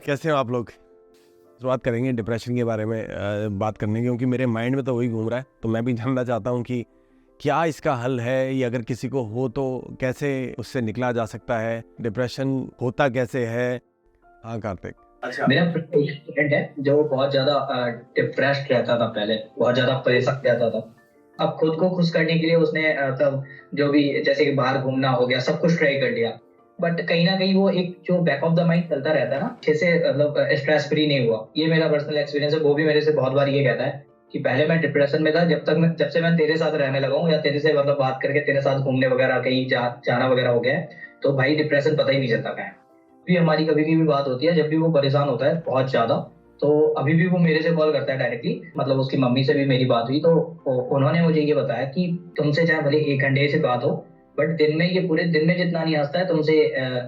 कैसे हो आप लोग? शुरुआत करेंगे डिप्रेशन के बारे में बात करने की, क्योंकि मेरे माइंड में तो वही घूम रहा है। तो मैं भी जानना चाहता हूँ कि क्या इसका हल है, या अगर किसी को हो तो कैसे उससे निकला जा सकता है, डिप्रेशन होता कैसे है? हाँ कार्तिक। अच्छा, मेरा एक फ्रेंड है जो बहुत ज्यादा डिप्रेस्ड रहता था, पहले बहुत ज्यादा परेशान रहता था। अब खुद को खुश करने के लिए उसने तब जो भी, जैसे कि बाहर घूमना हो गया, सब कुछ ट्राई कर लिया। बट कहीं ना कहीं वो एक जो बैक ऑफ द माइंड चलता रहता है ना, अच्छे से मतलब स्ट्रेस फ्री नहीं हुआ। ये मेरा पर्सनल एक्सपीरियंस है। वो भी मेरे से बहुत बार ये कहता है कि पहले मैं डिप्रेशन में था, जब से मैं तेरे साथ रहने लगा हूँ, या तेरे से मतलब बात करके तेरे साथ घूमने वगैरह कहीं जाना वगैरह हो गया है, तो भाई डिप्रेशन पता ही नहीं चलता क्या है। भी हमारी कभी की भी बात होती है, जब भी वो परेशान होता है बहुत ज्यादा, तो अभी भी वो मेरे से कॉल करता है डायरेक्टली। मतलब उसकी मम्मी से भी मेरी बात हुई, तो उन्होंने मुझे ये बताया कि तुमसे चाहे भले 1 घंटे से बात हो, बट दिन में, ये पूरे दिन में जितना नहीं हंसता है तुमसे,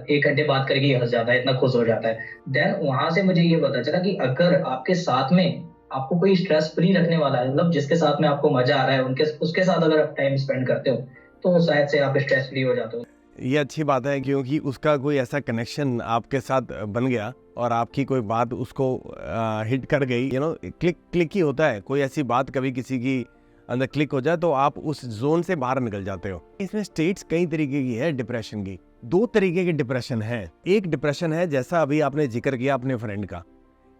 1 घंटे बात करके ही हंस जाता है, इतना खुश हो जाता है। देन वहां से मुझे ये पता चला कि अगर आपके साथ में आपको कोई स्ट्रेस फ्री रखने वाला है, मतलब जिसके साथ में आपको मजा आ रहा है, उनके उसके साथ अगर आप टाइम स्पेंड करते हो, तो शायद से आप स्ट्रेस फ्री हो जाते हो। ये अच्छी बात है, क्योंकि उसका कोई ऐसा कनेक्शन आपके साथ बन गया और आपकी कोई बात उसको हिट कर गई। क्लिक ही होता है। कोई ऐसी बात कभी किसी की अंदर क्लिक हो जाए तो आप उस जोन से बाहर निकल जाते हो। इसमें स्टेट्स कई तरीके की है डिप्रेशन की। 2 तरीके के डिप्रेशन है। एक डिप्रेशन है जैसा अभी आपने जिक्र किया अपने फ्रेंड का,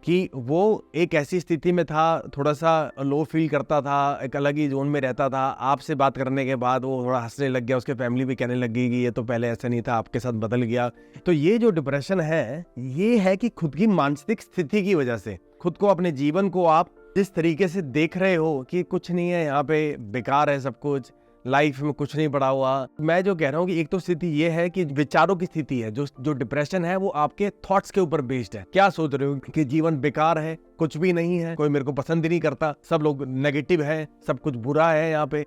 कि वो एक ऐसी स्थिति में था, थोड़ा सा लो फील करता था, एक अलग ही जोन में रहता था। आपसे बात करने के बाद वो थोड़ा हंसने लग गया, उसके फैमिली भी कहने लग गई कि ये तो पहले ऐसा नहीं था, आपके साथ बदल गया। तो ये जो डिप्रेशन है, ये है कि खुद की मानसिक स्थिति की वजह से, खुद को, अपने जीवन को आप जिस तरीके से देख रहे हो कि कुछ नहीं है, यहाँ पे बेकार है सब कुछ, लाइफ में कुछ नहीं पड़ा हुआ। मैं जो कह रहा हूँ कि एक तो स्थिति ये है कि विचारों की स्थिति है। जो डिप्रेशन है वो आपके थॉट्स के ऊपर बेस्ड है। क्या सोच रहे हो कि जीवन बेकार है, कुछ भी नहीं है, कोई मेरे को पसंद ही नहीं करता, सब लोग नेगेटिव है, सब कुछ बुरा है यहाँ पे।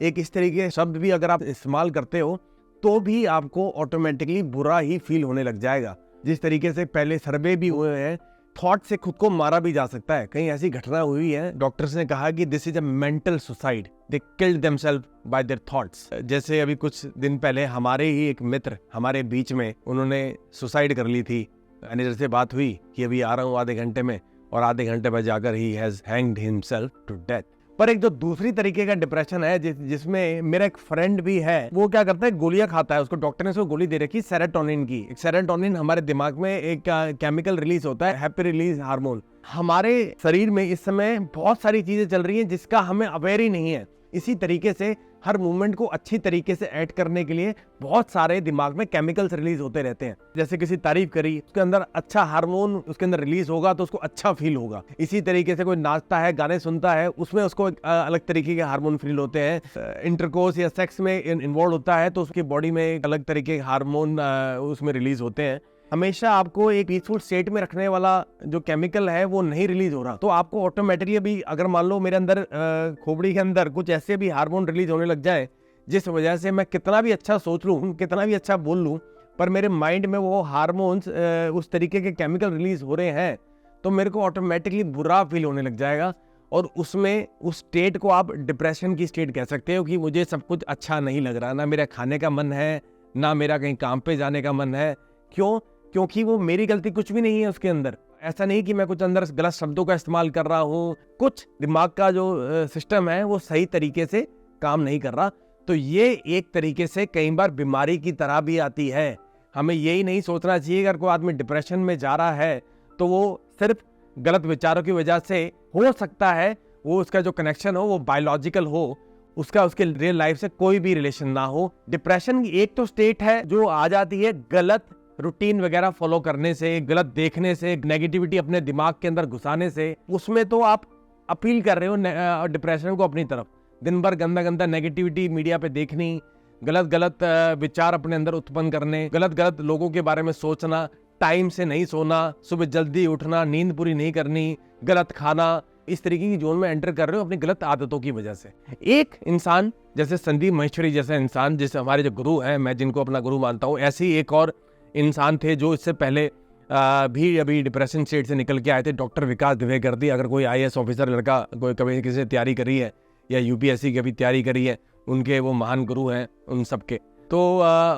एक इस तरीके के शब्द भी अगर आप इस्तेमाल करते हो तो भी आपको ऑटोमेटिकली बुरा ही फील होने लग जाएगा। जिस तरीके से पहले सर्वे भी हुए हैं, थॉट से खुद को मारा भी जा सकता है। कहीं ऐसी घटना हुई है, डॉक्टर्स ने कहा कि this is a mental suicide, they killed themselves by their thoughts. जैसे अभी कुछ दिन पहले हमारे ही एक मित्र हमारे बीच में, उन्होंने सुसाइड कर ली थी। मैनेजर से बात हुई कि अभी आ रहा हूँ आधे घंटे में, और आधे घंटे में जाकर ही has hanged himself to death. पर एक जो दूसरी तरीके का डिप्रेशन है, जिसमें मेरा एक फ्रेंड भी है, वो क्या करता है, गोलियां खाता है। उसको डॉक्टर ने उसको गोली दे रखी सेरोटोनिन की। सेरोटोनिन हमारे दिमाग में एक केमिकल रिलीज होता है, हैप्पी रिलीज हार्मोन। हमारे शरीर में इस समय बहुत सारी चीजें चल रही हैं जिसका हमें अवेयर ही नहीं है। इसी तरीके से हर मूवमेंट को अच्छी तरीके से ऐड करने के लिए बहुत सारे दिमाग में केमिकल्स रिलीज होते रहते हैं। जैसे किसी तारीफ करी, उसके अंदर अच्छा हार्मोन उसके अंदर रिलीज होगा तो उसको अच्छा फील होगा। इसी तरीके से कोई नाचता है, गाने सुनता है, उसमें उसको अलग तरीके के हार्मोन फील होते हैं। इंटरकोर्स या सेक्स में इन्वॉल्व होता है तो उसकी बॉडी में एक अलग तरीके के हार्मोन उसमें रिलीज होते हैं। हमेशा आपको एक पीसफुल स्टेट में रखने वाला जो केमिकल है वो नहीं रिलीज हो रहा, तो आपको ऑटोमेटिकली अभी, अगर मान लो मेरे अंदर खोपड़ी के अंदर कुछ ऐसे भी हार्मोन रिलीज होने लग जाए जिस वजह से मैं कितना भी अच्छा सोच लूँ, कितना भी अच्छा बोल लूँ, पर मेरे माइंड में वो हार्मोन्स उस तरीके के केमिकल रिलीज हो रहे हैं, तो मेरे को ऑटोमेटिकली बुरा फील होने लग जाएगा। और उसमें उस स्टेट को आप डिप्रेशन की स्टेट कह सकते हो, कि मुझे सब कुछ अच्छा नहीं लग रहा, ना मेरा खाने का मन है, ना मेरा कहीं काम पे जाने का मन है। क्यों? क्योंकि वो मेरी गलती कुछ भी नहीं है उसके अंदर। ऐसा नहीं कि मैं कुछ अंदर गलत शब्दों का इस्तेमाल कर रहा हूँ, कुछ दिमाग का जो सिस्टम है वो सही तरीके से काम नहीं कर रहा। तो ये एक तरीके से कई बार बीमारी की तरह भी आती है। हमें यही नहीं सोचना चाहिए अगर कोई आदमी डिप्रेशन में जा रहा है तो वो सिर्फ गलत विचारों की वजह से हो सकता है, वो उसका जो कनेक्शन हो वो बायोलॉजिकल हो, उसका उसके रियल लाइफ से कोई भी रिलेशन ना हो। डिप्रेशन की एक तो स्टेट है जो आ जाती है गलत रूटीन वगैरह फॉलो करने से, गलत देखने से, नेगेटिविटी अपने दिमाग के अंदर घुसाने से। उसमें तो आप अपील कर रहे हो डिप्रेशन को अपनी तरफ। दिन भर गंदा गंदा नेगेटिविटी मीडिया पे देखनी, गलत गलत विचार अपने अंदर उत्पन्न करने, गलत गलत लोगों के बारे में सोचना, टाइम से नहीं सोना, सुबह जल्दी उठना, नींद पूरी नहीं करनी, गलत खाना, इस तरीके की जोन में एंटर कर रहे हो अपनी गलत आदतों की वजह से। एक इंसान जैसे संदीप महेश्वरी जैसे इंसान, जैसे हमारे जो गुरु हैं, मैं जिनको अपना गुरु मानता हूँ, ऐसे ही एक और इंसान थे जो इससे पहले भी अभी डिप्रेशन स्टेट से निकल के आए थे, डॉक्टर विकास द्विवेदी। अगर कोई IAS ऑफिसर लड़का कोई कभी किसी से तैयारी करी है या यूपीएससी की अभी तैयारी करी है, उनके वो महान गुरु हैं उन सबके, तो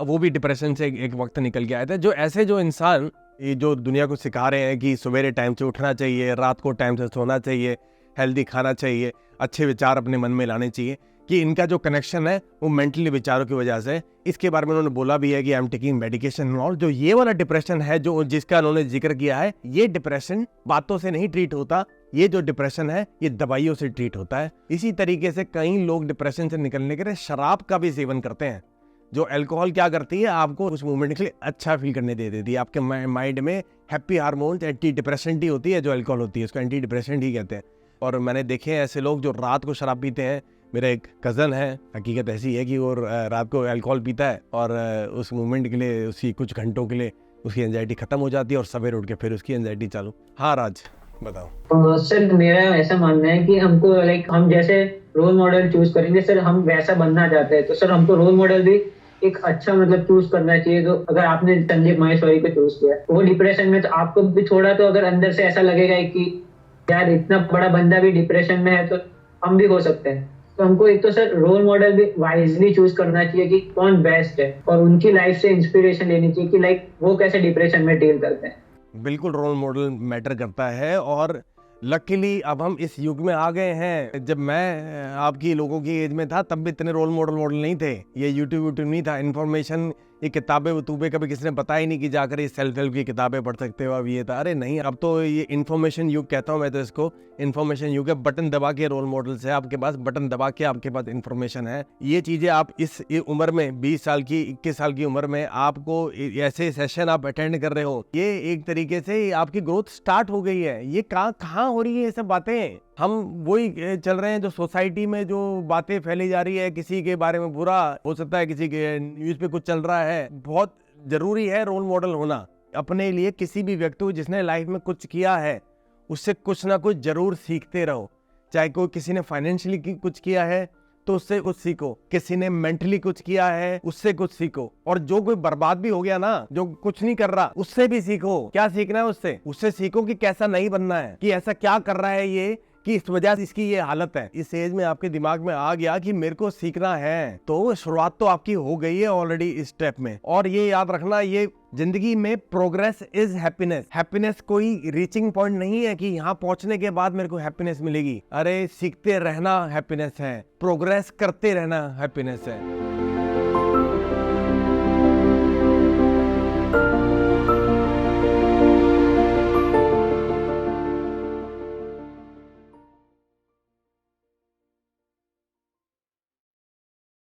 वो भी डिप्रेशन से एक वक्त निकल के आए थे। जो ऐसे जो इंसान ये जो दुनिया को सिखा रहे हैं कि सवेरे टाइम से उठना चाहिए, रात को टाइम से सोना चाहिए, हेल्दी खाना चाहिए, अच्छे विचार अपने मन में लाने चाहिए, कि इनका जो कनेक्शन है वो मेंटली विचारों की वजह से, इसके बारे में उन्होंने बोला भी है कि आई एम टेकिंग मेडिकेशन और जो ये वाला डिप्रेशन है जो जिसका उन्होंने जिक्र किया है, ये डिप्रेशन बातों से नहीं ट्रीट होता, ये जो डिप्रेशन है ये दवाइयों से ट्रीट होता है। इसी तरीके से कई लोग डिप्रेशन से निकलने के लिए शराब का भी सेवन करते हैं। जो अल्कोहल क्या करती है, आपको उस मोमेंट के लिए अच्छा फील करने दे देती है, आपके माइंड में हैप्पी हार्मोन्स, एंटी डिप्रेसेंट ही होती है जो अल्कोहल होती है, उसको एंटी डिप्रेसेंट ही कहते हैं। और मैंने देखे हैं ऐसे लोग जो रात को शराब पीते हैं। मेरा एक कज़न है, हकीकत ऐसी है कि वो रात को अल्कोहल पीता है और उस मोमेंट के लिए, उसी कुछ घंटों के लिए उसकी एंजाइटी खत्म हो जाती है और सवेरे उठ के फिर उसकी एंजाइटी चालू। हाँ राज बताओ। सर मेरा ऐसा मानना है कि हमको हम जैसे रोल मॉडल चूज करेंगे सर, हम वैसा बनना चाहते हैं तो सर हमको रोल मॉडल भी एक अच्छा चूज करना चाहिए। तो अगर आपने संदीप माहेश्वरी को चूज किया, वो डिप्रेशन में, तो आपको भी थोड़ा तो अगर अंदर से ऐसा लगेगा कि यार इतना बड़ा बंदा भी डिप्रेशन में है तो हम भी हो सकते हैं। तो हमको एक तो सर रोल मॉडल भी वाइजली चूज करना चाहिए कि कौन बेस्ट है, और उनकी लाइफ से इंस्पिरेशन लेनी चाहिए कि वो कैसे डिप्रेशन में डील करते हैं। बिल्कुल रोल मॉडल मैटर करता है, और लकीली अब हम इस युग में आ गए हैं। जब मैं आपकी लोगों की एज में था तब भी इतने रोल मॉडल नहीं थे, ये यूट्यूब नहीं था, इन्फॉर्मेशन, ये किताबें वतूबे कभी किसी ने बताया ही नहीं कि जाकर ये सेल्फ हेल्प की किताबें पढ़ सकते हो। अब ये था, अरे नहीं, अब तो ये इन्फॉर्मेशन युग कहता हूँ मैं तो इसको, इन्फॉर्मेशन युग है। बटन दबा के रोल मॉडल्स है आपके पास, बटन दबा के आपके पास इन्फॉर्मेशन है। ये चीज़ें आप इस उम्र में 20 साल की 21 साल की उम्र में आपको ऐसे सेशन आप अटेंड कर रहे हो, ये एक तरीके से आपकी ग्रोथ स्टार्ट हो गई है। ये कहाँ हो रही है ये सब बातें? हम वही चल रहे हैं जो सोसाइटी में जो बातें फैली जा रही है, किसी के बारे में बुरा हो सकता है, किसी के न्यूज़ पे कुछ चल रहा है। बहुत जरूरी है रोल मॉडल होना अपने लिए। किसी भी व्यक्ति को जिसने लाइफ में कुछ किया है उससे कुछ ना कुछ जरूर सीखते रहो। चाहे कोई किसी ने फाइनेंशियली कुछ किया है तो उससे कुछ सीखो, किसी ने मेंटली कुछ किया है उससे कुछ सीखो, और जो कोई बर्बाद भी हो गया ना, जो कुछ नहीं कर रहा, उससे भी सीखो। क्या सीखना है उससे सीखो कि कैसा नहीं बनना है, कि ऐसा क्या कर रहा है ये कि इस वजह से इसकी ये हालत है। इस एज में आपके दिमाग में आ गया कि मेरे को सीखना है, तो शुरुआत तो आपकी हो गई है ऑलरेडी इस स्टेप में। और ये याद रखना, ये जिंदगी में प्रोग्रेस इज हैप्पीनेस। हैप्पीनेस कोई रीचिंग पॉइंट नहीं है कि यहाँ पहुंचने के बाद मेरे को हैप्पीनेस मिलेगी। अरे सीखते रहना हैप्पीनेस है, प्रोग्रेस करते रहना हैप्पीनेस है।